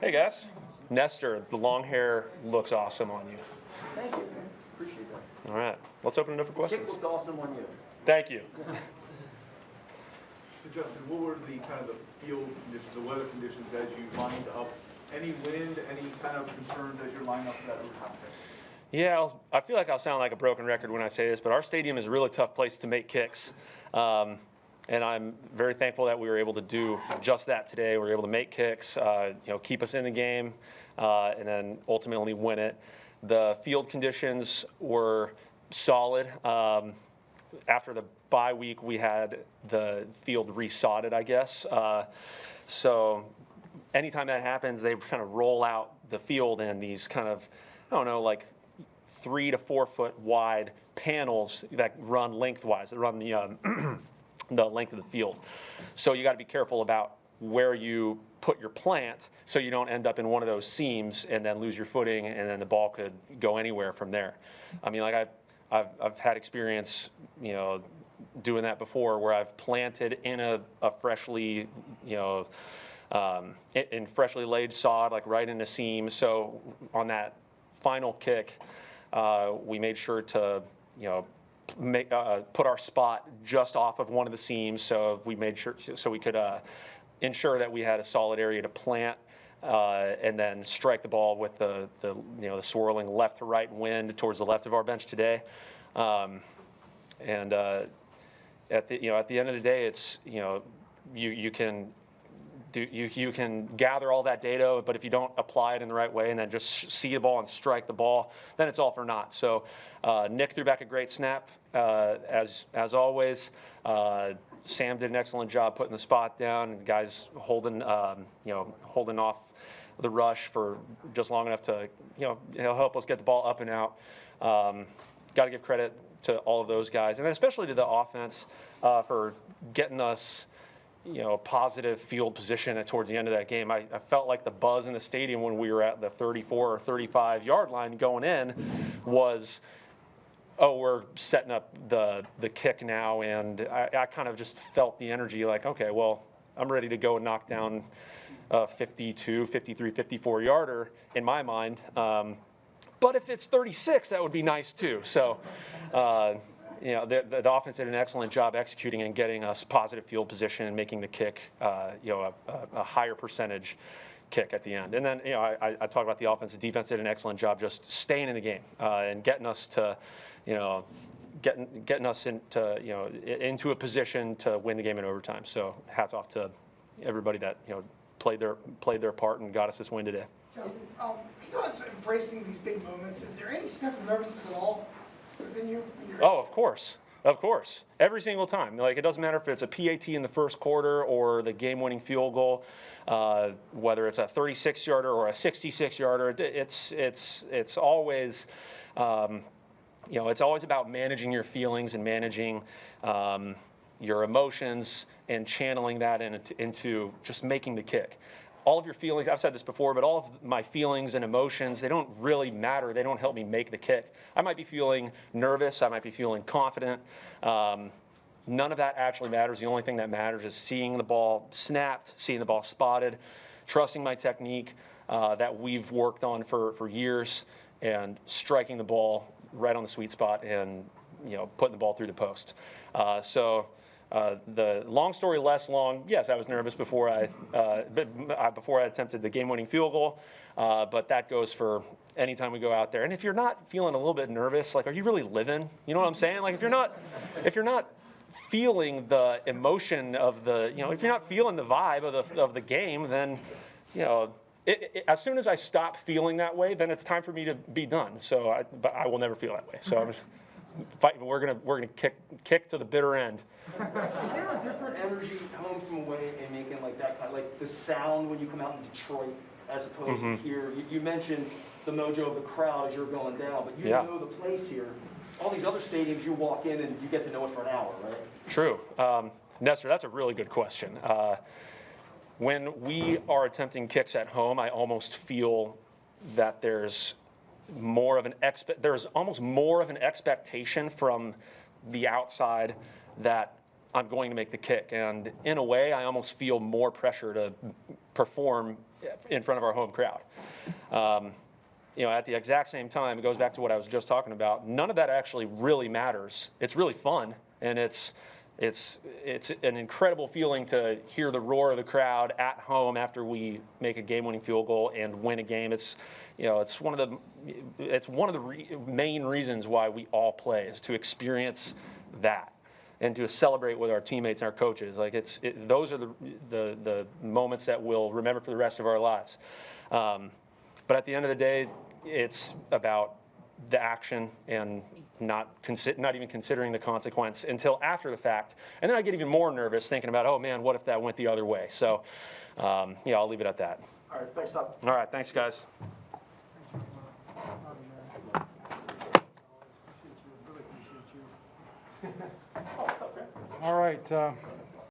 Hey guys, Nestor, the long hair looks awesome on you. Thank you. Appreciate that. All right, let's open it up for Kick questions. looked awesome on you. Thank you. So Justin, what were the kind of the field conditions, the weather conditions as you lined up? Any wind, any kind of concerns as you're lining up for that route contest? Yeah, I feel like I'll sound like a broken record when I say this, but our stadium is a really tough place to make kicks. And I'm very thankful that we were able to do just that today. We were able to make kicks, keep us in the game, and then ultimately win it. The field conditions were solid. After the bye week, we had the field resodded, I guess. So anytime that happens, they kind of roll out the field in these kind of, like 3 to 4 foot wide panels that run lengthwise, that run the the length of the field. So you got to be careful about where you put your plant so you don't end up in one of those seams and then lose your footing, and then the ball could go anywhere from there. I mean, like I've had experience, doing that before, where I've planted in a freshly, in freshly laid sod, like right in a seam. So on that final kick, we made sure to, put our spot just off of one of the seams. So we made sure, so we could ensure that we had a solid area to plant, and then strike the ball with the swirling left to right wind towards the left of our bench today. At the end of the day, it's, you can gather all that data, but if you don't apply it in the right way and then just see the ball and strike the ball, then it's all for naught. So Nick threw back a great snap, as always. Sam did an excellent job putting the spot down, and guys holding off the rush for just long enough to help us get the ball up and out. Got to give credit to all of those guys, and then especially to the offense for getting us positive field position towards the end of that game. I felt like the buzz in the stadium when we were at the 34 or 35 yard line going in was, oh, we're setting up the kick now. And I kind of just felt the energy like, okay, well, I'm ready to go and knock down a 52, 53, 54 yarder in my mind. But if it's 36, that would be nice too. So, the offense did an excellent job executing and getting us positive field position and making the kick, a higher percentage kick at the end. And then, I talked about the offense. The defense did an excellent job just staying in the game and getting us to, getting us into a position to win the game in overtime. So hats off to everybody that played their part and got us this win today. Justin, it's embracing these big moments. Is there any sense of nervousness at all within you? Oh, of course. Every single time. Like, it doesn't matter if it's a PAT in the first quarter or the game-winning field goal, whether it's a 36-yarder or a 66-yarder. It's always, it's always about managing your feelings and managing your emotions and channeling that into just making the kick. All of your feelings, I've said this before, but all of my feelings and emotions, they don't really matter. They don't help me make the kick. I might be feeling nervous. I might be feeling confident. None of that actually matters. The only thing that matters is seeing the ball snapped, seeing the ball spotted, trusting my technique that we've worked on for years, and striking the ball right on the sweet spot and putting the ball through the post. The long story less long, yes, I was nervous before I attempted the game-winning field goal, but that goes for any time we go out there. And if you're not feeling a little bit nervous, like, are you really living? You know what I'm saying? Like, if you're not feeling the emotion of the, if you're not feeling the vibe of the game, then, as soon as I stop feeling that way, then it's time for me to be done. But I will never feel that way. So I'm fighting. We're gonna kick to the bitter end. Is there a different energy home from away and making like that kind of, like the sound when you come out in Detroit as opposed to here? You mentioned the mojo of the crowd as you're going down, but you know the place here. All these other stadiums, you walk in and you get to know it for an hour, right? True. Nestor, that's a really good question. When we are attempting kicks at home, I almost feel that there's almost more of an expectation from the outside that I'm going to make the kick. And in a way, I almost feel more pressure to perform in front of our home crowd. At the exact same time, it goes back to what I was just talking about. None of that actually really matters. It's really fun, and it's an incredible feeling to hear the roar of the crowd at home after we make a game-winning field goal and win a game. It's one of the main reasons why we all play, is to experience that and to celebrate with our teammates and our coaches. Like those are the moments that we'll remember for the rest of our lives. But at the end of the day, it's about the action and not even considering the consequence until after the fact. And then I get even more nervous thinking about, oh man, what if that went the other way? So, I'll leave it at that. All right, thanks, Todd. All right, thanks, guys. All right,